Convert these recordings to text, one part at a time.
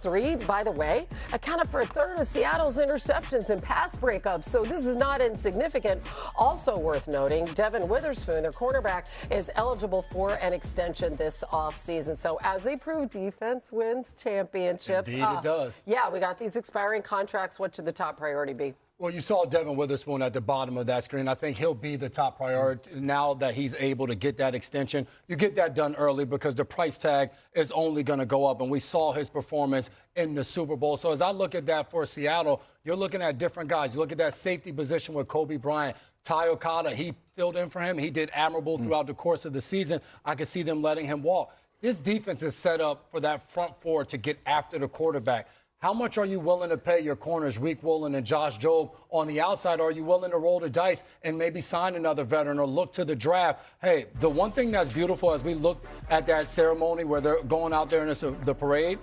three, by the way, accounted for a third of Seattle's interceptions and pass breakups. So this is not insignificant. Also worth noting, Devin Witherspoon, their cornerback, is eligible for an extension this offseason. So as they prove, defense wins championships. Indeed, it does. Yeah, we got these expiring contracts. What should the top priority be? Well, you saw Devin Witherspoon at the bottom of that screen. I think he'll be the top priority now that he's able to get that extension. You get that done early because the price tag is only going to go up, and we saw his performance in the Super Bowl. So as I look at that for Seattle, you're looking at different guys. You look at that safety position with Kobe Bryant. Ty Okada, he filled in for him. He did admirable throughout the course of the season. I could see them letting him walk. This defense is set up for that front four to get after the quarterback. How much are you willing to pay your corners, Reek Woolen and Josh Jobe, on the outside? Are you willing to roll the dice and maybe sign another veteran or look to the draft? Hey, the one thing that's beautiful as we look at that ceremony where they're going out there in the parade,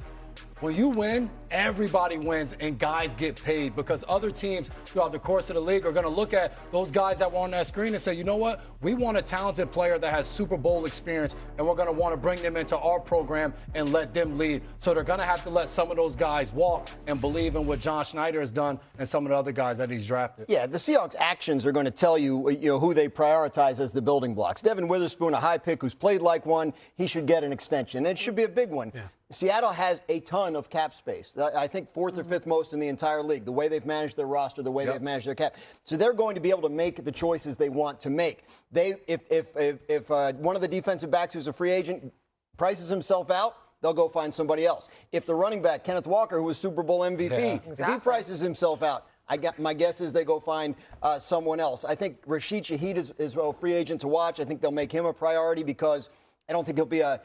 when you win, everybody wins and guys get paid because other teams throughout the course of the league are going to look at those guys that were on that screen and say, you know what, we want a talented player that has Super Bowl experience and we're going to want to bring them into our program and let them lead. So they're going to have to let some of those guys walk and believe in what John Schneider has done and some of the other guys that he's drafted. Yeah, the Seahawks' actions are going to tell you, who they prioritize as the building blocks. Devin Witherspoon, a high pick who's played like one, he should get an extension. And it should be a big one. Yeah. Seattle has a ton of cap space. I think fourth or fifth most in the entire league, the way they've managed their roster, the way they've managed their cap. So they're going to be able to make the choices they want to make. If one of the defensive backs who's a free agent prices himself out, they'll go find somebody else. If the running back, Kenneth Walker, who was Super Bowl MVP, if he prices himself out, my guess is they go find someone else. I think Rashid Shaheed is a free agent to watch. I think they'll make him a priority because I don't think he'll be a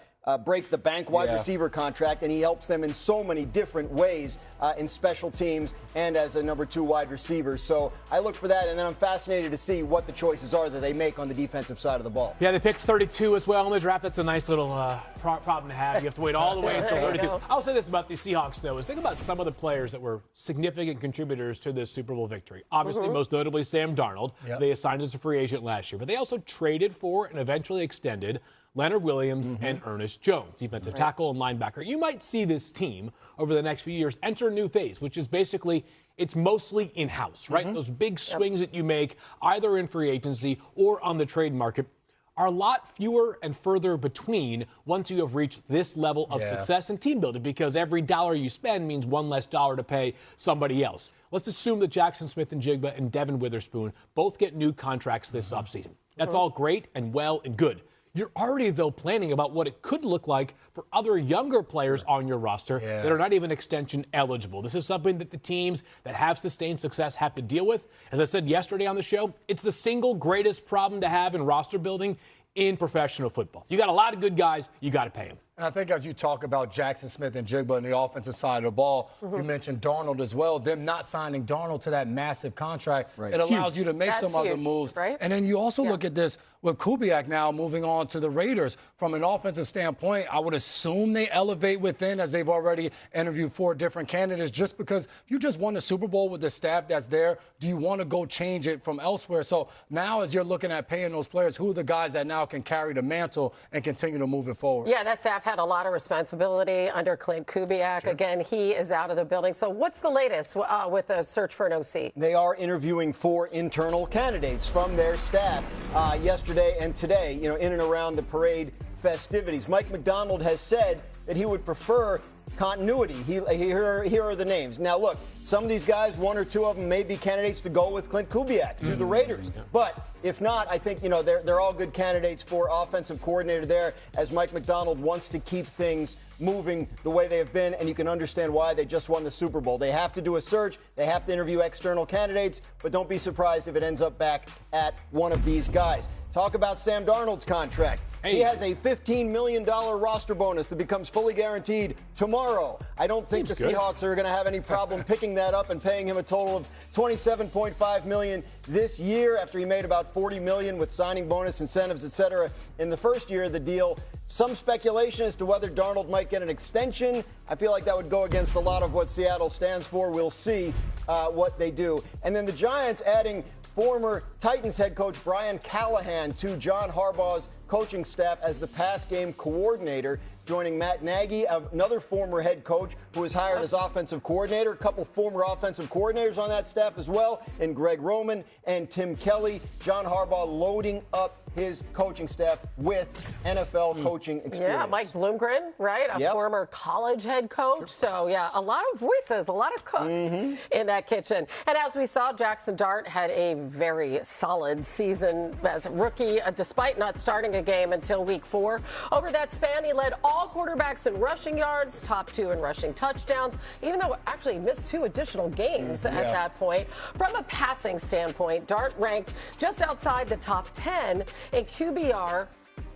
break-the-bank wide receiver contract, and he helps them in so many different ways in special teams and as a number 2 wide receiver. So I look for that, and then I'm fascinated to see what the choices are that they make on the defensive side of the ball. Yeah, they picked 32 as well in the draft. That's a nice little problem to have. You have to wait all the way until 32. I'll say this about the Seahawks, though, is think about some of the players that were significant contributors to this Super Bowl victory. Obviously, most notably Sam Darnold. They assigned as a free agent last year, but they also traded for and eventually extended Leonard Williams and Ernest Jones, defensive tackle and linebacker. You might see this team over the next few years enter a new phase, which is basically it's mostly in-house, right? Those big swings that you make either in free agency or on the trade market are a lot fewer and further between once you have reached this level of success and team building, because every dollar you spend means one less dollar to pay somebody else. Let's assume that Jackson Smith-Njigba and Devin Witherspoon both get new contracts this offseason. That's all great and well and good. You're already, though, planning about what it could look like for other younger players on your roster that are not even extension eligible. This is something that the teams that have sustained success have to deal with. As I said yesterday on the show, it's the single greatest problem to have in roster building in professional football. You got a lot of good guys, you got to pay them. And I think as you talk about Jackson Smith-Njigba and the offensive side of the ball, you mentioned Darnold as well. Them not signing Darnold to that massive contract, it allows you to make some other moves. And then you also look at this with Kubiak now moving on to the Raiders. From an offensive standpoint, I would assume they elevate within, as they've already interviewed 4 different candidates, just because if you just won the Super Bowl with the staff that's there, do you want to go change it from elsewhere? So now as you're looking at paying those players, who are the guys that now can carry the mantle and continue to move it forward? Yeah, that staff had a lot of responsibility under Clint Kubiak. Again, he is out of the building. So what's the latest with the search for an OC? They are interviewing 4 internal candidates from their staff yesterday and today, in and around the parade festivities. Mike McDonald has said that he would prefer continuity. Here are the names. Now, look, some of these guys, 1 or 2 of them, may be candidates to go with Clint Kubiak to the Raiders. But if not, I think, they're all good candidates for offensive coordinator there, as Mike McDonald wants to keep things moving the way they have been, and you can understand why. They just won the Super Bowl. They have to do a search. They have to interview external candidates, but don't be surprised if it ends up back at one of these guys. Talk about Sam Darnold's contract. He has a $15 million roster bonus that becomes fully guaranteed tomorrow. I don't think the Seahawks are going to have any problem picking that up and paying him a total of $27.5 million this year, after he made about $40 million with signing bonus, incentives, etc. in the first year of the deal. Some speculation as to whether Darnold might get an extension. I feel like that would go against a lot of what Seattle stands for. We'll see what they do. And then the Giants adding former Titans head coach Brian Callahan to John Harbaugh's coaching staff as the pass game coordinator. joining Matt Nagy, another former head coach who was hired as offensive coordinator. A couple former offensive coordinators on that staff as well, and Greg Roman and Tim Kelly. John Harbaugh loading up his coaching staff with NFL coaching experience. Yeah, Mike Bloomgren, right? A former college head coach. So, yeah, a lot of voices, a lot of cooks in that kitchen. And as we saw, Jackson Dart had a very solid season as a rookie, despite not starting a game until week 4. Over that span, he led all quarterbacks in rushing yards, top 2 in rushing touchdowns, even though actually he missed 2 additional games at that point. From a passing standpoint, Dart ranked just outside the top 10 in QBR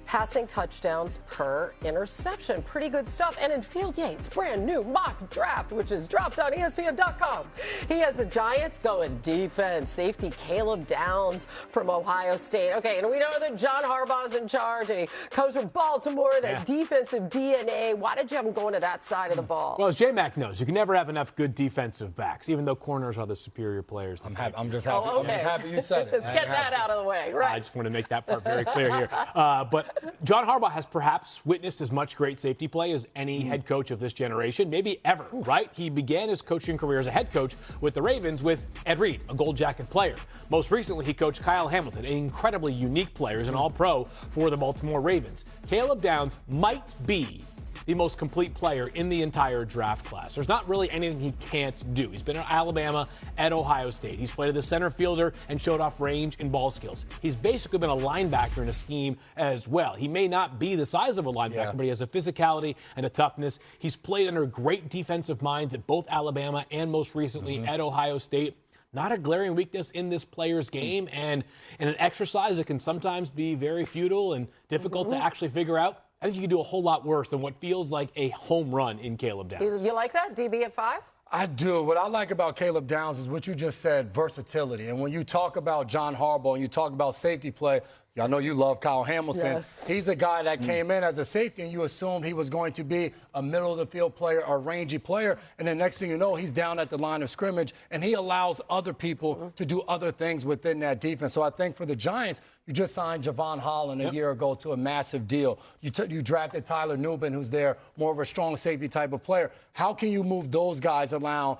passing touchdowns per interception. Pretty good stuff. And in Field Yates' brand new mock draft, which is dropped on ESPN.com, he has the Giants going defense. Safety Caleb Downs from Ohio State. Okay, and we know that John Harbaugh's in charge, and he comes from Baltimore, that defensive DNA. Why did you have him going to that side of the ball? Well, as J-Mac knows, you can never have enough good defensive backs, even though corners are the superior players. I'm just happy. I'm just happy you said it. Let's get that out of the way. Right. I just want to make that part very clear here. But John Harbaugh has perhaps witnessed as much great safety play as any head coach of this generation, maybe ever, right? He began his coaching career as a head coach with the Ravens with Ed Reed, a gold jacket player. Most recently, he coached Kyle Hamilton, an incredibly unique player, as an all-pro for the Baltimore Ravens. Caleb Downs might be the most complete player in the entire draft class. There's not really anything he can't do. He's been at Alabama, at Ohio State. He's played as the center fielder and showed off range and ball skills. He's basically been a linebacker in a scheme as well. He may not be the size of a linebacker, but he has a physicality and a toughness. He's played under great defensive minds at both Alabama and most recently at Ohio State. Not a glaring weakness in this player's game, and in an exercise that can sometimes be very futile and difficult to actually figure out. I think you can do a whole lot worse than what feels like a home run in Caleb Downs. You like that? DB at 5? I do. What I like about Caleb Downs is what you just said, versatility. And when you talk about John Harbaugh and you talk about safety play, I know you love Kyle Hamilton. Yes. He's a guy that came in as a safety, and you assumed he was going to be a middle-of-the-field player or rangy player. And then next thing you know, he's down at the line of scrimmage, and he allows other people to do other things within that defense. So I think for the Giants, you just signed Javon Holland a year ago to a massive deal. You drafted Tyler Newbin, who's there, more of a strong safety type of player. How can you move those guys around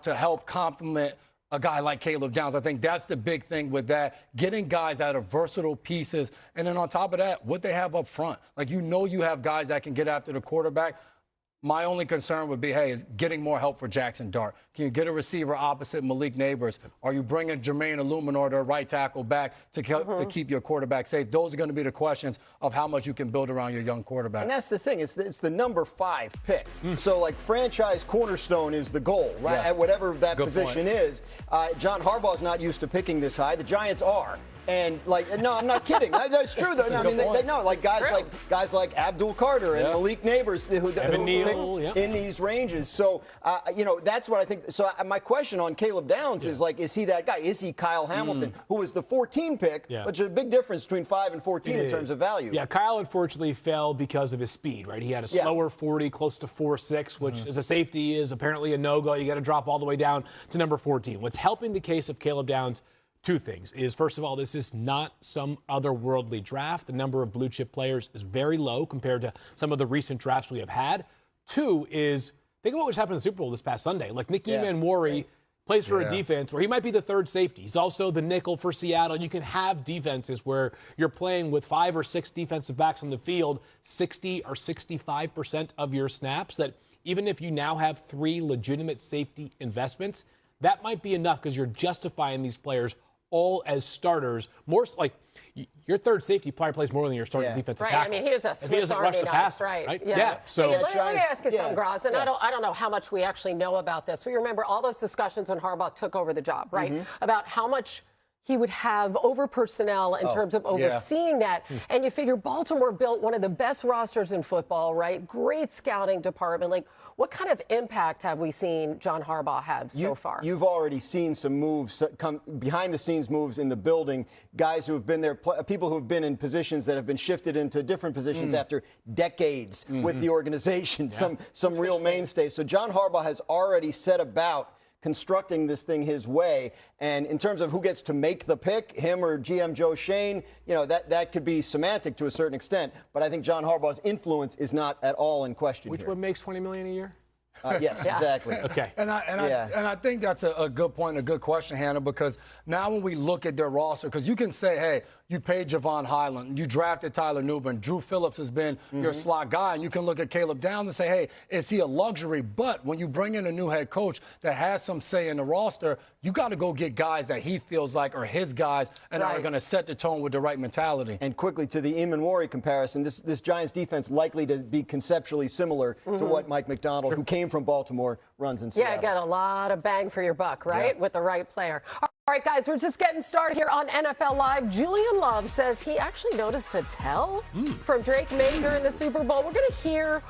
to help complement a guy like Caleb Downs? I think that's the big thing with that, getting guys out of versatile pieces. And then on top of that, what they have up front. Like, you have guys that can get after the quarterback. My only concern would be, is getting more help for Jackson Dart. Can you get a receiver opposite Malik Neighbors? Are you bringing Jermaine Illuminor, the right tackle, back to keep your quarterback safe? Those are going to be the questions of how much you can build around your young quarterback. And that's the thing. It's the number 5 pick. So, like, franchise cornerstone is the goal, right? Yes. At whatever that Good position point. is. John Harbaugh's not used to picking this high. The Giants are. And no, I'm not kidding. That's true, though. I mean, they know, like guys like Abdul Carter and Malik Neighbors who pick in these ranges. So, that's what I think. So, my question on Caleb Downs is, like, is he that guy? Is he Kyle Hamilton, who was the 14 pick? Yeah. But there's a big difference between 5 and 14 in terms of value. Yeah, Kyle unfortunately fell because of his speed, right? He had a slower 40, close to 4.6, which as a safety is apparently a no-go. You got to drop all the way down to number 14. What's helping the case of Caleb Downs? 2 things is, first of all, this is not some otherworldly draft. The number of blue chip players is very low compared to some of the recent drafts we have had. 2 is, think of what was happening in the Super Bowl this past Sunday. Like, Nick Emanwari plays for a defense where he might be the 3rd safety. He's also the nickel for Seattle. You can have defenses where you're playing with 5 or 6 defensive backs on the field, 60 or 65% of your snaps, that even if you now have 3 legitimate safety investments, that might be enough because you're justifying these players all as starters. More like your 3rd safety probably plays more than your starting defensive tackle. I mean, he is a Swiss Army knife, right? Yeah. So let me ask you something, Graz, and I don't know how much we actually know about this. We remember all those discussions when Harbaugh took over the job, right? About how much he would have over personnel in terms of overseeing that. And you figure Baltimore built one of the best rosters in football, right? Great scouting department. Like, what kind of impact have we seen John Harbaugh have so far? You've already seen some moves, behind-the-scenes moves in the building, guys who have been there, people who have been in positions that have been shifted into different positions after decades with the organization, some real mainstays. So John Harbaugh has already set about constructing this thing his way. And in terms of who gets to make the pick, him or GM Joe Shane, that could be semantic to a certain extent. But I think John Harbaugh's influence is not at all in question Which here. one makes $20 million a year? Yes, exactly. Okay. And I think that's a good point, a good question, Hannah, because now when we look at their roster, because you can say, hey, you paid Javon Highland, you drafted Tyler Newbern, Drew Phillips has been your slot guy, and you can look at Caleb Downs and say, hey, is he a luxury? But when you bring in a new head coach that has some say in the roster, you got to go get guys that he feels like are his guys and are going to set the tone with the right mentality. And quickly to the Eamon comparison, this Giants defense likely to be conceptually similar to what Mike McDonald, who came from Baltimore, runs in Seattle. Yeah, get a lot of bang for your buck, right? With the right player. All right, guys, we're just getting started here on NFL Live. Julian Love says he actually noticed a tell from Drake May during the Super Bowl. We're going to hear